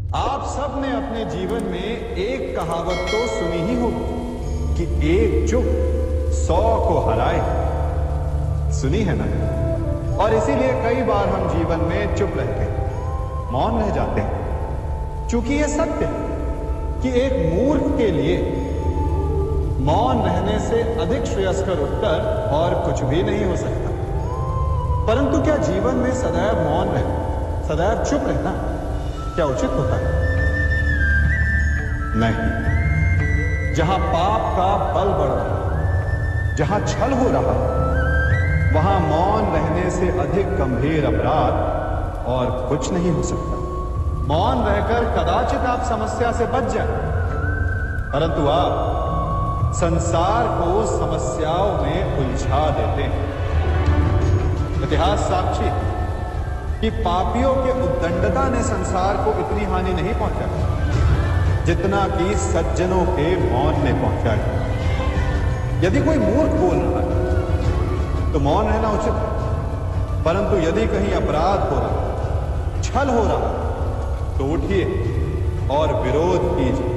आप सब ने अपने जीवन में एक कहावत तो सुनी ही होगी कि एक चुप 100 को हराए। सुनी है ना? और इसीलिए कई बार हम जीवन में चुप रहते हैं, मौन रह जाते हैं, क्योंकि यह सत्य है कि एक मूर्ख के लिए मौन रहने से अधिक श्रेयस्कर उत्तर और कुछ भी नहीं हो सकता। परंतु क्या जीवन में सदैव मौन रहना, सदैव चुप रहना क्या उचित होता है? नहीं। जहां पाप का बल बढ़ रहा, जहां छल हो रहा, वहां मौन रहने से अधिक गंभीर अपराध और कुछ नहीं हो सकता। मौन रहकर कदाचित आप समस्या से बच जाए, परंतु आप संसार को समस्याओं में उलझा देते हैं। इतिहास साक्षी है कि पापियों के उद्दंडता ने संसार को इतनी हानि नहीं पहुंचाई जितना कि सज्जनों के मौन ने पहुंचाई। यदि कोई मूर्ख बोल रहा है तो मौन रहना उचित है, परंतु यदि कहीं अपराध हो रहा, छल हो रहा, तो उठिए और विरोध कीजिए,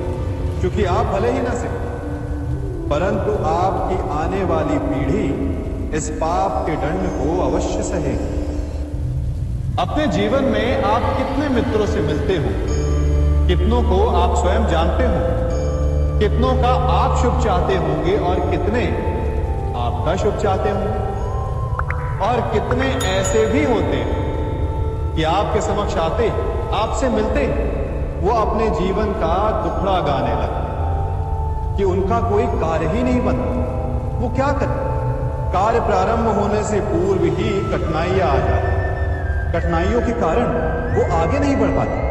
क्योंकि आप भले ही ना सीखें, परंतु आपकी आने वाली पीढ़ी इस पाप के दंड को अवश्य सहेगी। अपने जीवन में आप कितने मित्रों से मिलते हो, कितनों को आप स्वयं जानते हो, कितनों का आप शुभ चाहते होंगे और कितने आपका शुभ चाहते होंगे, और कितने ऐसे भी होते हैं कि आपके समक्ष आते, आपसे मिलते, वो अपने जीवन का दुखड़ा गाने लगते कि उनका कोई कार्य ही नहीं बनता। वो क्या करते? कार्य प्रारंभ होने से पूर्व ही कठिनाइयां आ जाती, कठिनाइयों के कारण वो आगे नहीं बढ़ पाते।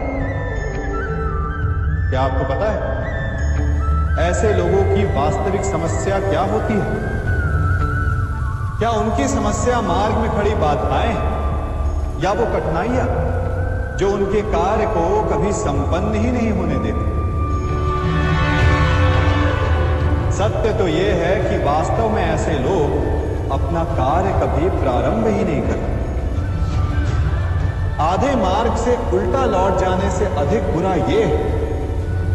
क्या आपको पता है ऐसे लोगों की वास्तविक समस्या क्या होती है? क्या उनकी समस्या मार्ग में खड़ी बाधाएं या वो कठिनाइयां जो उनके कार्य को कभी संपन्न ही नहीं होने देती? सत्य तो यह है कि वास्तव में ऐसे लोग अपना कार्य कभी प्रारंभ ही नहीं करते। आधे मार्ग से उल्टा लौट जाने से अधिक बुरा यह है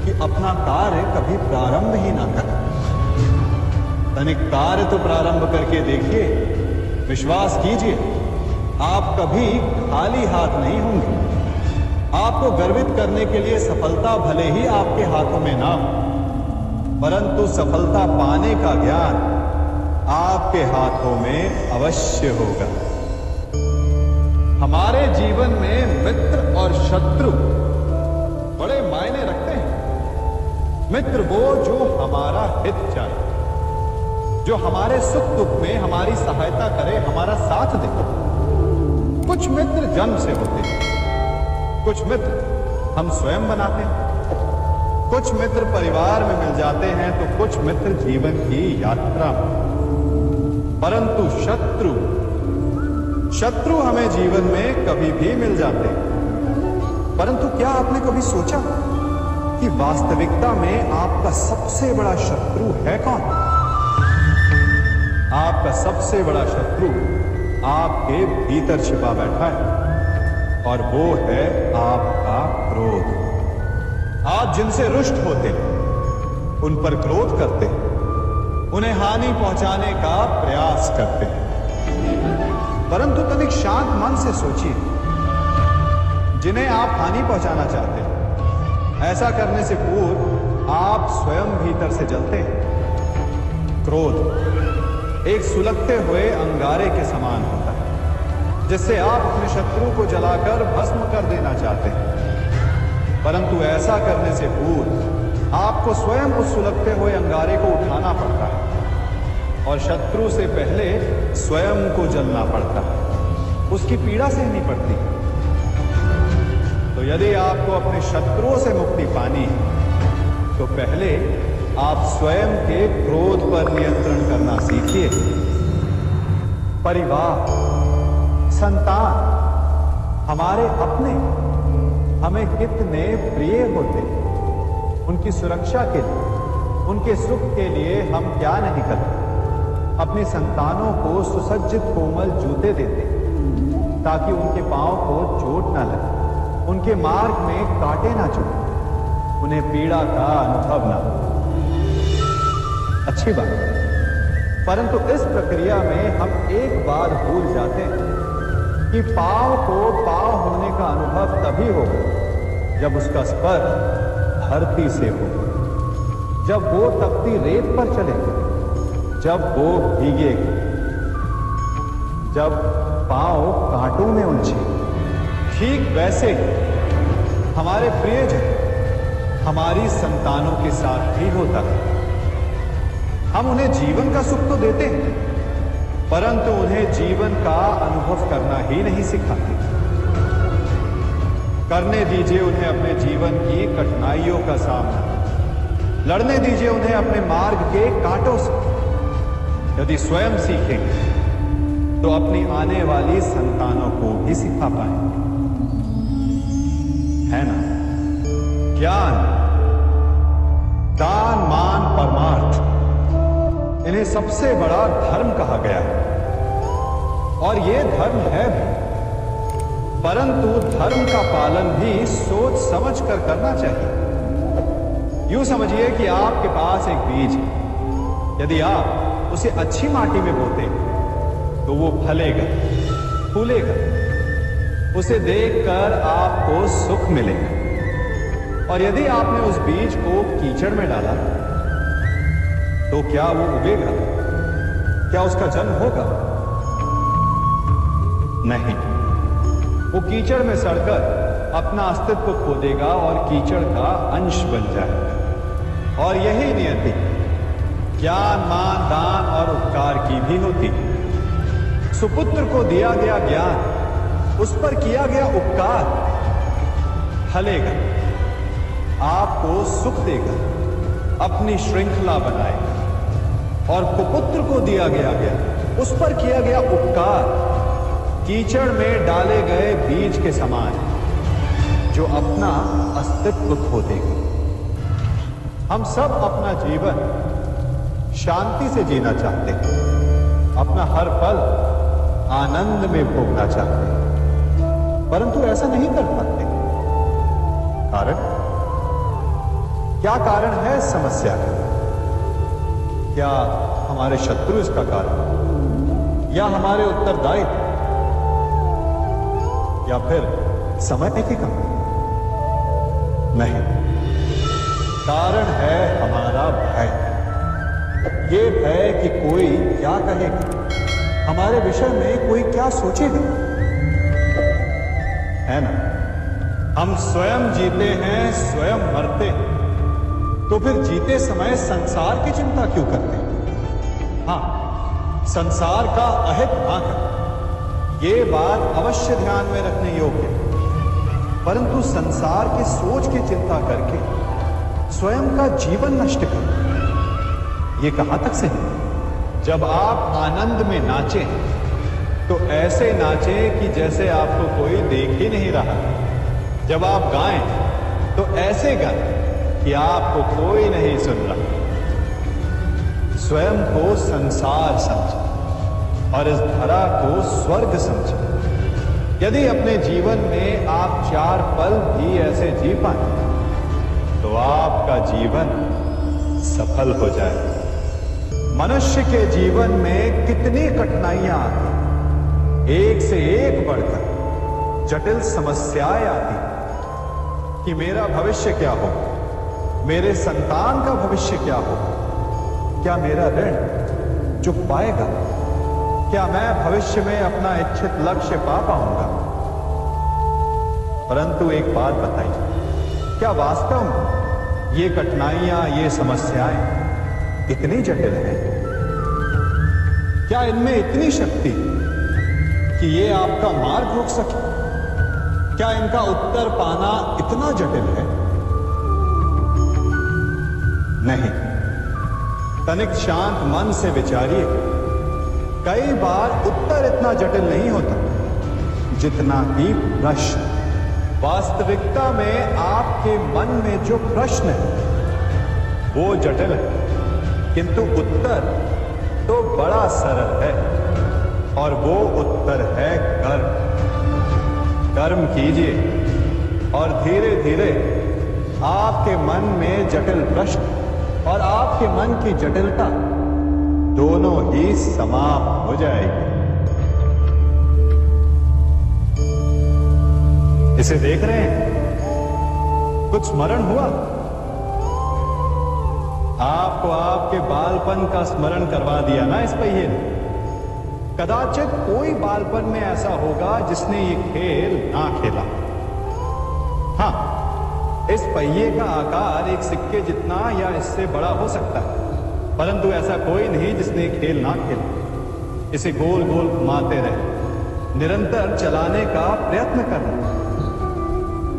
कि अपना कार्य कभी प्रारंभ ही ना करें। तनिक कार्य तो प्रारंभ करके देखिए, विश्वास कीजिए आप कभी खाली हाथ नहीं होंगे। आपको गर्वित करने के लिए सफलता भले ही आपके हाथों में ना हो, परंतु सफलता पाने का ज्ञान आपके हाथों में अवश्य होगा। हमारे जीवन में मित्र और शत्रु बड़े मायने रखते हैं। मित्र वो जो हमारा हित चाहे, जो हमारे सुख दुख में हमारी सहायता करे, हमारा साथ दे। कुछ मित्र जन्म से होते हैं, कुछ मित्र हम स्वयं बनाते हैं, कुछ मित्र परिवार में मिल जाते हैं, तो कुछ मित्र जीवन की यात्रा में। परंतु शत्रु हमें जीवन में कभी भी मिल जाते हैं। परंतु क्या आपने कभी सोचा कि वास्तविकता में आपका सबसे बड़ा शत्रु है कौन? आपका सबसे बड़ा शत्रु आपके भीतर छिपा बैठा है, और वो है आपका क्रोध। आप जिनसे रुष्ट होते हैं, उन पर क्रोध करते हैं, उन्हें हानि पहुंचाने का प्रयास करते हैं। परंतु तनिक शांत मन से सोचिए, जिन्हें आप हानि पहुंचाना चाहते हैं, ऐसा करने से पूर्व आप स्वयं भीतर से जलते हैं। क्रोध एक सुलगते हुए अंगारे के समान होता है, जिससे आप अपने शत्रु को जलाकर भस्म कर देना चाहते हैं। परंतु ऐसा करने से पूर्व आपको स्वयं उस सुलगते हुए अंगारे को उठाना पड़ता है, और शत्रु से पहले स्वयं को जलना पड़ता है, उसकी पीड़ा सहनी पड़ती है। तो यदि आपको अपने शत्रुओं से मुक्ति पानी है, तो पहले आप स्वयं के क्रोध पर नियंत्रण करना सीखिए। परिवार, संतान, हमारे अपने हमें कितने प्रिय होते हैं। उनकी सुरक्षा के लिए, उनके सुख के लिए हम क्या नहीं करते? अपनी संतानों को सुसज्जित कोमल जूते देते ताकि उनके पांव को चोट न लगे। उनके मार्ग में कांटे ना चुभे, उन्हें पीड़ा का अनुभव ना हो। अच्छी बात, परंतु इस प्रक्रिया में हम एक बार भूल जाते हैं कि पांव को पांव होने का अनुभव तभी होगा जब उसका स्पर्श धरती से हो, जब वो तपती रेत पर चलेगा, जब वो भीगेगा, जब पांव कांटों में उलझे। ठीक वैसे ही हमारे प्रियजन हमारी संतानों के साथ भी होता है। हम उन्हें जीवन का सुख तो देते हैं, परंतु उन्हें जीवन का अनुभव करना ही नहीं सिखाते। करने दीजिए उन्हें अपने जीवन की कठिनाइयों का सामना, लड़ने दीजिए उन्हें अपने मार्ग के कांटों से। यदि स्वयं सीखेंगे तो अपनी आने वाली संतानों को भी सिखा पाएंगे, है ना? ज्ञान, दान, मान, परमार्थ, इन्हें सबसे बड़ा धर्म कहा गया है। और ये धर्म है भी, परंतु धर्म का पालन भी सोच समझ कर करना चाहिए। यूं समझिए कि आपके पास एक बीज है। यदि आप उसे अच्छी माटी में बोते हैं तो वो फलेगा, फूलेगा, उसे देखकर आपको सुख मिलेगा। और यदि आपने उस बीज को कीचड़ में डाला तो क्या वो उगेगा? क्या उसका जन्म होगा? नहीं, वो कीचड़ में सड़कर अपना अस्तित्व खो देगा और कीचड़ का अंश बन जाएगा। और यही नियति ज्ञान, मान, दान और उपकार की भी होती है। सुपुत्र को दिया गया ज्ञान, उस पर किया गया उपकार फलेगा, आपको सुख देगा, अपनी श्रृंखला बनाएगा। और कुपुत्र को दिया गया ज्ञान, उस पर किया गया उपकार कीचड़ में डाले गए बीज के समान, जो अपना अस्तित्व खो देगा। हम सब अपना जीवन शांति से जीना चाहते हैं, अपना हर पल आनंद में भोगना चाहते हैं, परंतु ऐसा नहीं कर पाते। कारण क्या? कारण है समस्या का? क्या हमारे शत्रु इसका कारण, या हमारे उत्तरदायित्व, या फिर समय की कमी? नहीं, कारण है हमारा भय। ये भय कि कोई क्या कहेगा, हमारे विषय में कोई क्या सोचेगा, है ना? हम स्वयं जीते हैं, स्वयं मरते हैं, तो फिर जीते समय संसार की चिंता क्यों करते हैं? हाँ, संसार का अहित ना कर, ये बात अवश्य ध्यान में रखने योग्य है। परंतु संसार के सोच की चिंता करके स्वयं का जीवन नष्ट कर, ये कहां तक सही है? जब आप आनंद में नाचें तो ऐसे नाचें कि जैसे आपको कोई देख ही नहीं रहा। जब आप गाएं तो ऐसे गाएं कि आपको कोई नहीं सुन रहा। स्वयं को संसार समझें और इस धरा को स्वर्ग समझें। यदि अपने जीवन में आप 4 पल भी ऐसे जी पाए तो आपका जीवन सफल हो जाए। मनुष्य के जीवन में कितनी कठिनाइयां आती, एक से एक बढ़कर जटिल समस्याएं आती कि मेरा भविष्य क्या हो, मेरे संतान का भविष्य क्या हो, क्या मेरा ऋण चुक पाएगा, क्या मैं भविष्य में अपना इच्छित लक्ष्य पा पाऊंगा। परंतु एक बात बताइए, क्या वास्तव में ये कठिनाइयां, ये समस्याएं इतनी जटिल हैं? क्या इनमें इतनी शक्ति कि ये आपका मार्ग रोक सके? क्या इनका उत्तर पाना इतना जटिल है? नहीं, तनिक शांत मन से विचारिए। कई बार उत्तर इतना जटिल नहीं होता जितना ही प्रश्न। वास्तविकता में आपके मन में जो प्रश्न है वो जटिल है, किंतु उत्तर तो बड़ा सरल है, और वो उत्तर है कर्म। कर्म कीजिए, और धीरे धीरे आपके मन में जटिल प्रश्न और आपके मन की जटिलता दोनों ही समाप्त हो जाएगी। इसे देख रहे हैं? कुछ स्मरण हुआ? आपको आपके बालपन का स्मरण करवा दिया ना इस पहिए ने। कदाचित कोई बालपन में ऐसा होगा जिसने ये खेल ना खेला। हां, इस पहिए का आकार एक सिक्के जितना या इससे बड़ा हो सकता है, परंतु ऐसा कोई नहीं जिसने खेल ना खेला। इसे गोल गोल घुमाते रहे, निरंतर चलाने का प्रयत्न करना,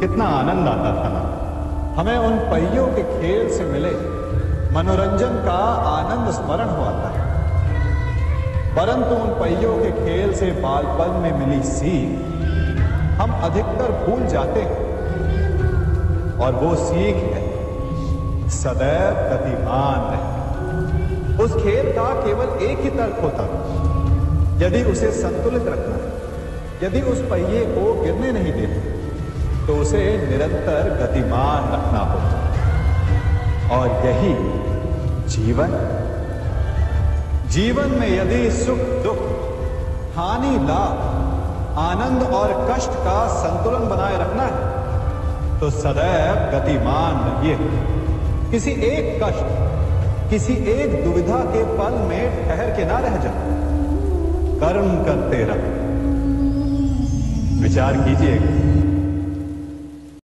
कितना आनंद आता था ना। हमें उन पहियों के खेल से मिले मनोरंजन का आनंद स्मरण हुआ था, परंतु उन पहियों के खेल से बालपन में मिली सीख हम अधिकतर भूल जाते हैं। और वो सीख है सदैव गतिमान रहे। उस खेल का केवल एक ही तर्क होता, यदि उसे संतुलित रखना है, यदि उस पहिए को गिरने नहीं देना, तो उसे निरंतर गतिमान रखना होता। और यही जीवन में यदि सुख दुख, हानि लाभ, आनंद और कष्ट का संतुलन बनाए रखना है, तो सदैव गतिमान रहिए। किसी एक कष्ट, किसी एक दुविधा के पल में ठहर के ना रह जाए। कर्म करते रहो। विचार कीजिएगा।